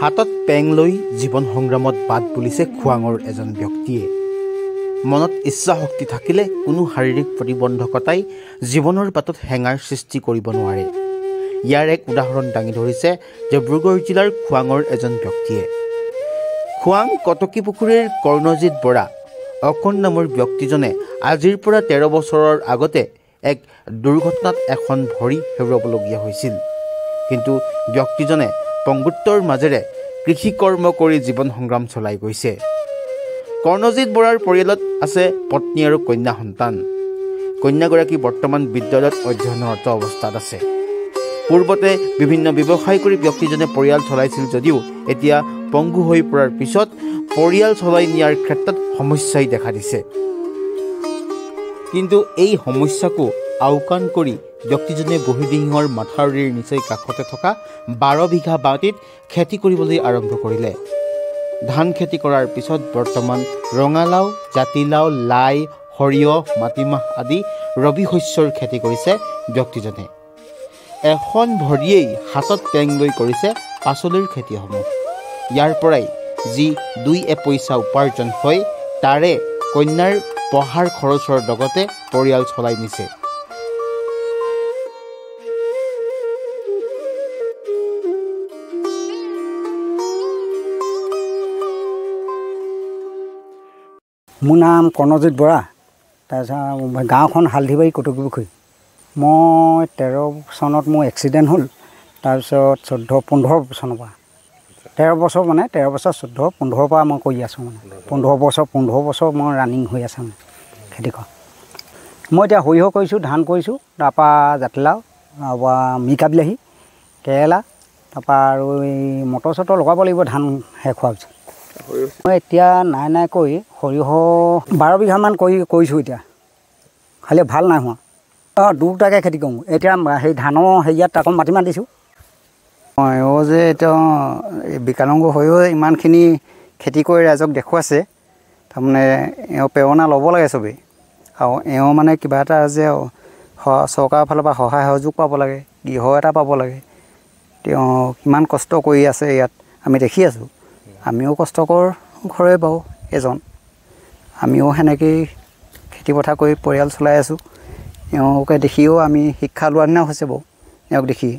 হাতত পেং লৈ জীৱন সংগ্ৰামত বাট বুলিছে খোৱাঙৰ এজন ব্যক্তিয়ে। মনত ইচ্ছা শক্তি থাকিলে কোনো শাৰীৰিক প্ৰতিবন্ধকতাই জীৱনৰ বাটত হেঙাৰ সৃষ্টি কৰিব নোৱাৰে। ইয়াৰ এক উদাহৰণ দাঙি ধৰিছে ডিব্ৰুগড় জিলাৰ খোৱাঙৰ এজন ব্যক্তিয়ে। খোৱাং কটকী পুখুৰীৰ কৰ্ণজিৎ বৰা অকণ নামৰ ব্যক্তিজনে আজিৰ পৰা 13 বছৰৰ আগতে এক দুৰ্ঘটনাত এখন ভৰি হেৰুৱাবলগীয়া হৈছিল। কিন্তু ব্যক্তিজনে পংগুত্বৰ মাজেৰে কৃষি কৰ্ম কৰি জীৱন সংগ্ৰাম চলাই গৈছে। কৰ্ণজিৎ বৰাৰ পৰিয়ালত আছে পত্নী আৰু কন্যা সন্তান। কন্যাগৰাকী বৰ্তমান বিদ্যালয়ত অধ্যয়নৰত অৱস্থাত আছে। পূৰ্বতে বিভিন্ন ব্যৱসায় কৰি ব্যক্তিজনে পৰিয়াল চলাইছিল যদিও এতিয়া পংগু হৈ পৰাৰ পিছত পৰিয়াল চলাই নিয়াৰ ক্ষেত্ৰত সমস্যাই দেখা দিছে। কিন্তু এই সমস্যাকো আওকাণ কৰি ব্যক্তিজনে বহিদিহিঙৰ মাথাউৰিৰ নিচেই কাষতে থকা 12 বিঘা মাটিত খেতি কৰিবলৈ আৰম্ভ কৰিলে। ধান খেতি কৰাৰ পিছত বৰ্তমান ৰঙালাও, জাতিলাও, লাই, সৰিয়হ, মাটিমাহ আদি ৰবি শস্যৰ খেতি কৰিছে ব্যক্তিজনে। এখন ভৰিয়েই হাতত পেং লৈ কৰিছে পাচলিৰ খেতিসমূহ। ইয়াৰ পৰাই যি 2 পইচা উপাৰ্জন হয় তাৰে কন্যাৰ পঢ়াৰ খৰচৰ লগতে পৰিয়াল চলাই নিছে। মোৰ নাম কৰ্ণজিৎ বৰা। তাৰপিছত গাঁওখন হালধিবাৰী কটকী পুখুৰী। মই 13 চনত মোৰ এক্সিডেণ্ট হ'ল। তাৰপিছত 14-15 চনৰ পৰা 13 বছৰ মানে 13 বছৰ 14-15 পৰা মই কৰি আছোঁ মানে 15 বছৰ মই ৰানিং হৈ আছোঁ মানে খেতি কৰা। মই এতিয়া সৰিয়হ কৰিছোঁ, ধান কৰিছোঁ, তাৰপৰা জাতিলাও, তাৰপৰা মিকা বিলাহী, কেৰেলা, তাৰপৰা আৰু এই মটৰ চটৰ লগাব লাগিব ধান শেষ হোৱাৰ পিছত। মই এতিয়া নাই কৰি সৰিয়হ 12 বিঘামান কৰিছোঁ এতিয়া। খালি ভাল নাই হোৱা। দুটাকৈ খেতি কৰোঁ এতিয়া। সেই ধানৰ হেৰিয়াত আকৌ মাটিমাহ দিছোঁ। এওঁ যে এতিয়া বিকলাংগ হৈও ইমানখিনি খেতি কৰি ৰাইজক দেখুৱাইছে, তাৰমানে এওঁ প্ৰেৰণা ল'ব লাগে চবেই। আৰু এওঁ মানে কিবা এটা যে চৰকাৰৰ ফালৰ পৰা সহায় সহযোগ পাব লাগে, গৃহ এটা পাব লাগে। তেওঁ কিমান কষ্ট কৰি আছে ইয়াত আমি দেখি আছোঁ। আমিও কষ্টকৰ ঘৰে বাৰু এজন। আমিও সেনেকৈয়ে খেতি পথাৰ কৰি পৰিয়াল চলাই আছোঁ। এওঁকে দেখিও আমি শিক্ষা লোৱাৰ নিচিনা হৈছে বাৰু এওঁক দেখি।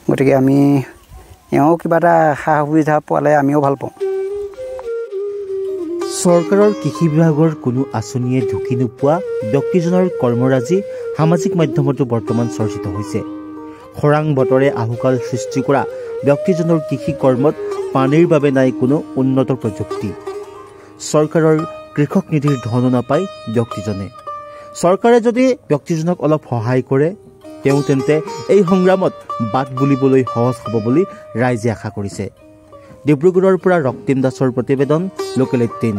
গতিকে আমি এওঁ কিবা এটা সা সুবিধা পোৱালে আমিও ভাল পাওঁ। চৰকাৰৰ কৃষি বিভাগৰ কোনো আঁচনিয়ে ঢুকি নোপোৱা ব্যক্তিজনৰ কৰ্মৰাজি সামাজিক মাধ্যমতো বৰ্তমান চৰ্চিত হৈছে। খৰাং বতৰে আহুকাল সৃষ্টি কৰা ব্যক্তিজনৰ কৃষি কৰ্মত পানীৰ বাবে নাই কোনো উন্নত প্ৰযুক্তি। চৰকাৰৰ কৃষক নিধিৰ ধনো নাপায় ব্যক্তিজনে। চৰকাৰে যদি ব্যক্তিজনক অলপ সহায় কৰে তেওঁ তেন্তে এই সংগ্ৰামত বাট বুলিবলৈ সহজ হ'ব বুলি ৰাইজে আশা কৰিছে। ডিব্ৰুগড়ৰ পৰা ৰক্তিম দাসৰ প্ৰতিবেদন, লোকেল 18।